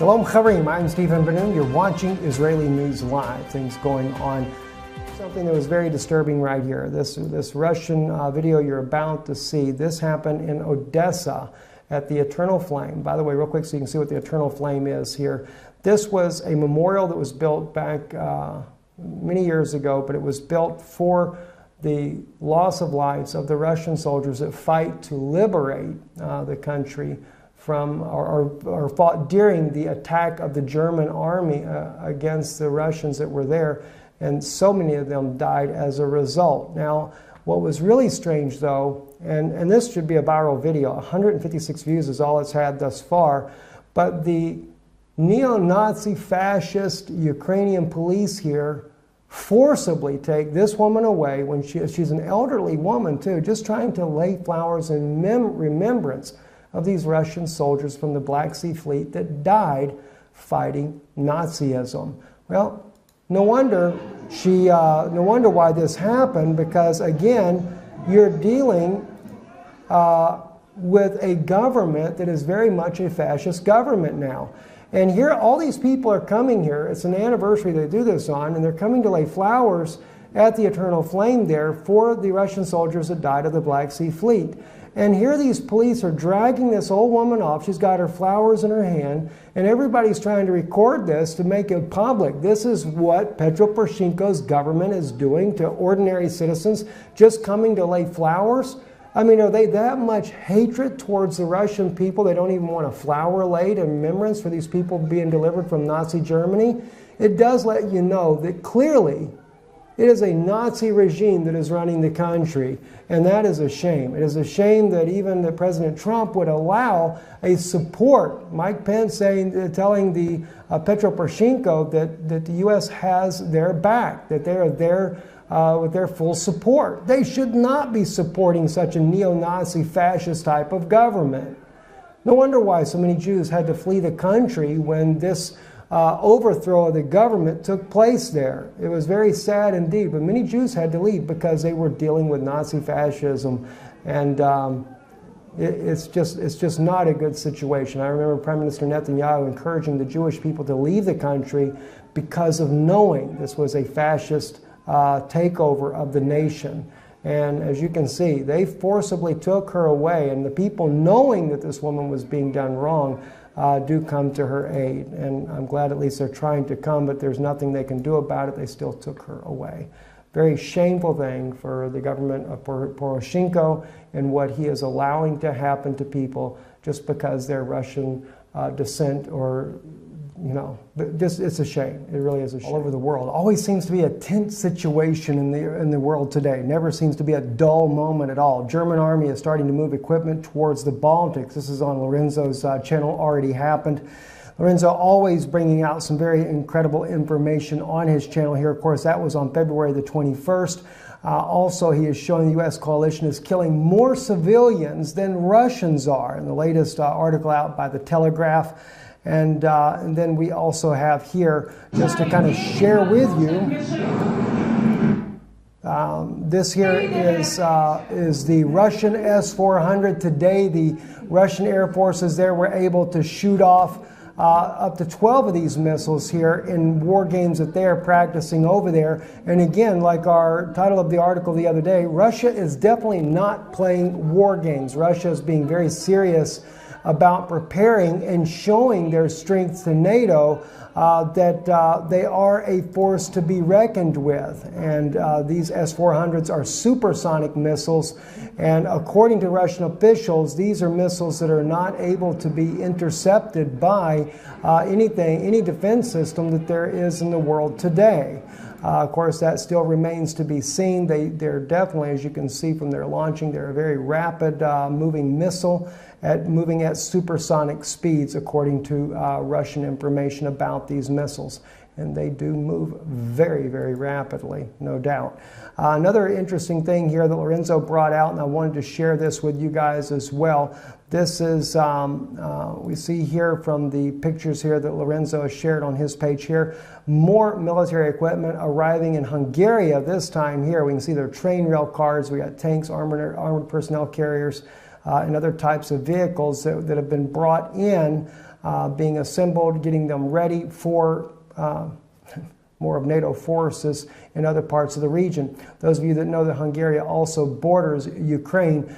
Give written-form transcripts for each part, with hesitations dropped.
Shalom Chaverim, I'm Stephen Ben-Nun. You're watching Israeli News Live. Things going on. Something that was very disturbing right here. This Russian video you're about to see, this happened in Odessa at the Eternal Flame. By the way, real quick so you can see what the Eternal Flame is here. This was a memorial that was built back many years ago, but it was built for the loss of lives of the Russian soldiers that fight to liberate the country from, or fought during the attack of the German army against the Russians that were there, and so many of them died as a result. Now, what was really strange though, and this should be a viral video, 156 views is all it's had thus far, but the neo-Nazi fascist Ukrainian police here forcibly take this woman away when she's an elderly woman too, just trying to lay flowers in remembrance of these Russian soldiers from the Black Sea Fleet that died fighting Nazism. Well, no wonder no wonder why this happened, because again, you're dealing with a government that is very much a fascist government now. And here, all these people are coming here. It's an anniversary they do this on, and they're coming to lay flowers at the Eternal Flame there for the Russian soldiers that died of the Black Sea Fleet. And here these police are dragging this old woman off. She's got her flowers in her hand, and everybody's trying to record this to make it public. This is what Petro Poroshenko's government is doing to ordinary citizens, just coming to lay flowers. I mean, are they that much hatred towards the Russian people they don't even want a flower laid in remembrance for these people being delivered from Nazi Germany? It does let you know that clearly it is a Nazi regime that is running the country, and that is a shame. It is a shame that even that President Trump would allow a support. Mike Pence telling the Petro Poroshenko that the U.S. has their back, that they are there with their full support. They should not be supporting such a neo-Nazi fascist type of government. No wonder why so many Jews had to flee the country when this overthrow of the government took place there. It was very sad indeed, but many Jews had to leave because they were dealing with Nazi fascism, and it's just not a good situation. I remember Prime Minister Netanyahu encouraging the Jewish people to leave the country because of knowing this was a fascist takeover of the nation. And as you can see, they forcibly took her away, and the people, knowing that this woman was being done wrong, do come to her aid. And I'm glad at least they're trying to come, but there's nothing they can do about it. They still took her away. Very shameful thing for the government of Poroshenko and what he is allowing to happen to people just because they're Russian descent, or it's a shame. It really is a shame. All over the world, always seems to be a tense situation in the world today. Never seems to be a dull moment at all. German army is starting to move equipment towards the Baltics. This is on Lorenzo's channel. Already happened. Lorenzo always bringing out some very incredible information on his channel here. Of course, that was on February the 21st. Also, he is showing the U.S. coalition is killing more civilians than Russians are. In the latest article out by The Telegraph. And then we also have here, just to kind of share with you, this here is the Russian S-400. Today, the Russian Air Forces there were able to shoot off up to 12 of these missiles here in war games that they are practicing over there. And again, like our title of the article the other day, Russia is definitely not playing war games. Russia is being very serious about preparing and showing their strength to NATO, that they are a force to be reckoned with. And these S-400s are supersonic missiles, and according to Russian officials, these are missiles that are not able to be intercepted by any defense system that there is in the world today. Of course, that still remains to be seen. They're definitely, as you can see from their launching, they're a very rapid moving missile, moving at supersonic speeds, according to Russian information about these missiles. And they do move very, very rapidly, no doubt. Another interesting thing here that Lorenzo brought out, and I wanted to share this with you guys as well. This is, we see here from the pictures here that Lorenzo has shared on his page here, more military equipment arriving in Hungary this time here. We can see their train rail cars. We got tanks, armored personnel carriers, and other types of vehicles that have been brought in being assembled, getting them ready for more of NATO forces in other parts of the region. Those of you that know that Hungary also borders Ukraine,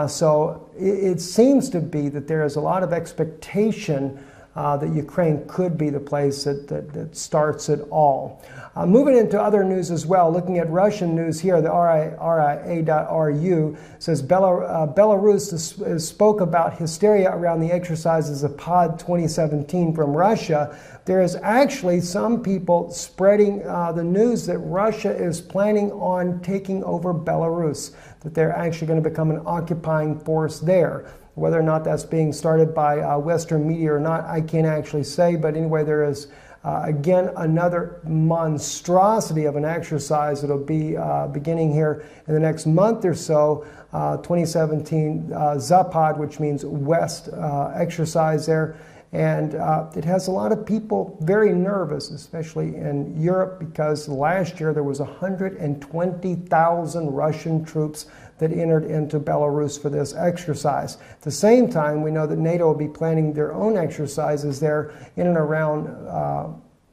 so it seems to be that there is a lot of expectation that Ukraine could be the place that starts it all. Moving into other news as well, looking at Russian news here, the RIA.ru says Belarus spoke about hysteria around the exercises of POD 2017 from Russia. There is actually some people spreading the news that Russia is planning on taking over Belarus, that they're actually going to become an occupying force there. Whether or not that's being started by Western media or not, I can't actually say. But anyway, there is, again, another monstrosity of an exercise that'll be beginning here in the next month or so. 2017 Zapad, which means West exercise there. And it has a lot of people very nervous, especially in Europe, because last year there was 120,000 Russian troops that entered into Belarus for this exercise. At the same time, we know that NATO will be planning their own exercises there in and around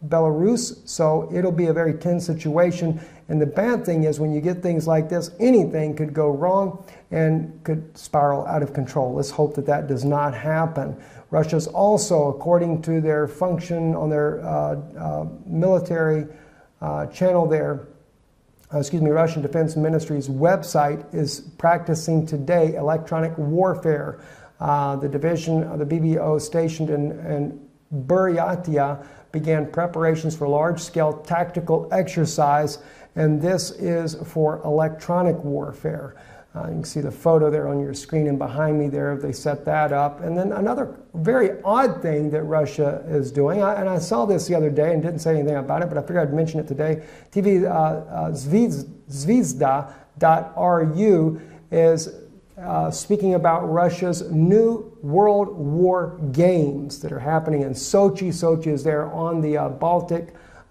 Belarus, so it'll be a very tense situation. And the bad thing is when you get things like this, anything could go wrong and could spiral out of control. Let's hope that that does not happen. Russia's also, according to their function on their military channel there, Russian Defense Ministry's website is practicing today electronic warfare. The division of the BBO stationed in Buryatia began preparations for large-scale tactical exercise, and this is for electronic warfare. You can see the photo there on your screen and behind me there, they set that up. And then another very odd thing that Russia is doing, and I saw this the other day and didn't say anything about it, but I figured I'd mention it today. TV Zvezda.ru is speaking about Russia's new World War Games that are happening in Sochi. Sochi is there on the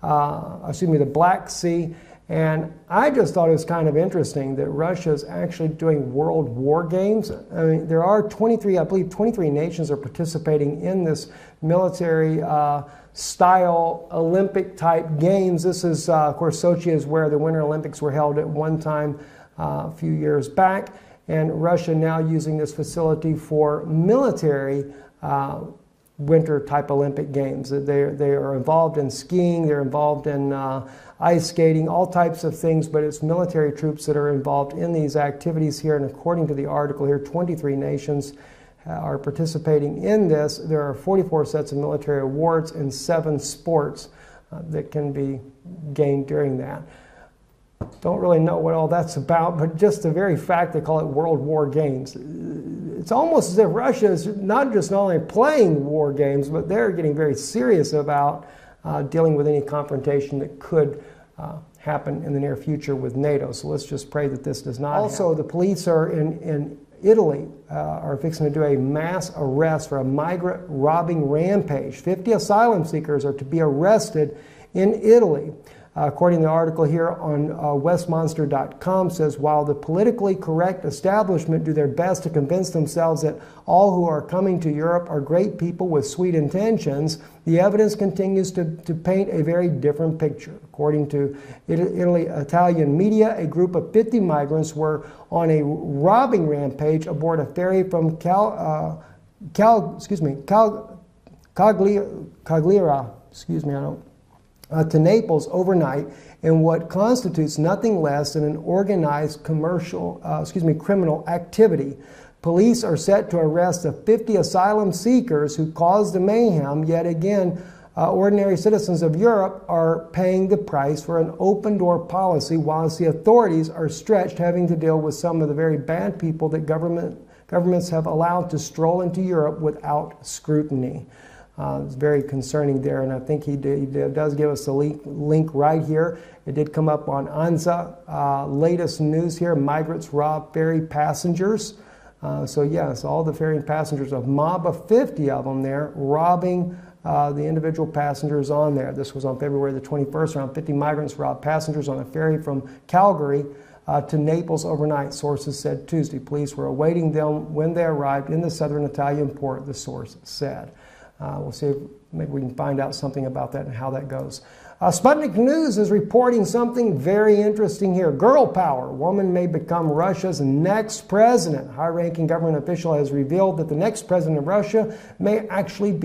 the Black Sea. And I just thought it was kind of interesting that Russia is actually doing World War Games. I mean, there are 23 nations are participating in this military style Olympic type games. This is, of course, Sochi is where the Winter Olympics were held at one time a few years back. And Russia now using this facility for military winter type Olympic games. They are involved in skiing, they're involved in ice skating, all types of things, but it's military troops that are involved in these activities here. And according to the article here, 23 nations are participating in this. There are 44 sets of military awards and 7 sports that can be gained during that. Don't really know what all that's about, but just the very fact they call it World War Games. It's almost as if Russia is not only playing war games, but they're getting very serious about dealing with any confrontation that could happen in the near future with NATO. So let's just pray that this does not happen. The police are in Italy are fixing to do a mass arrest for a migrant robbing rampage. 50 asylum seekers are to be arrested in Italy. According to the article here on Westmonster.com, says while the politically correct establishment do their best to convince themselves that all who are coming to Europe are great people with sweet intentions, the evidence continues to paint a very different picture. According to Italian media, a group of 50 migrants were on a robbing rampage aboard a ferry from Cagliari, to Naples overnight in what constitutes nothing less than an organized criminal activity. Police are set to arrest the 50 asylum seekers who caused the mayhem. Yet again, ordinary citizens of Europe are paying the price for an open-door policy, whilst the authorities are stretched, having to deal with some of the very bad people that governments have allowed to stroll into Europe without scrutiny. It's very concerning there, and I think he does give us the link right here. It did come up on ANSA. Latest news here, migrants rob ferry passengers. So yes, all the ferry passengers, a mob of 50 of them there, robbing the individual passengers on there. This was on February the 21st. Around 50 migrants robbed passengers on a ferry from Calgary to Naples overnight, sources said Tuesday. Police were awaiting them when they arrived in the southern Italian port, the source said. We'll see if maybe we can find out something about that and how that goes. Sputnik News is reporting something very interesting here. Girl power. Woman may become Russia's next president. High-ranking government official has revealed that the next president of Russia may actually be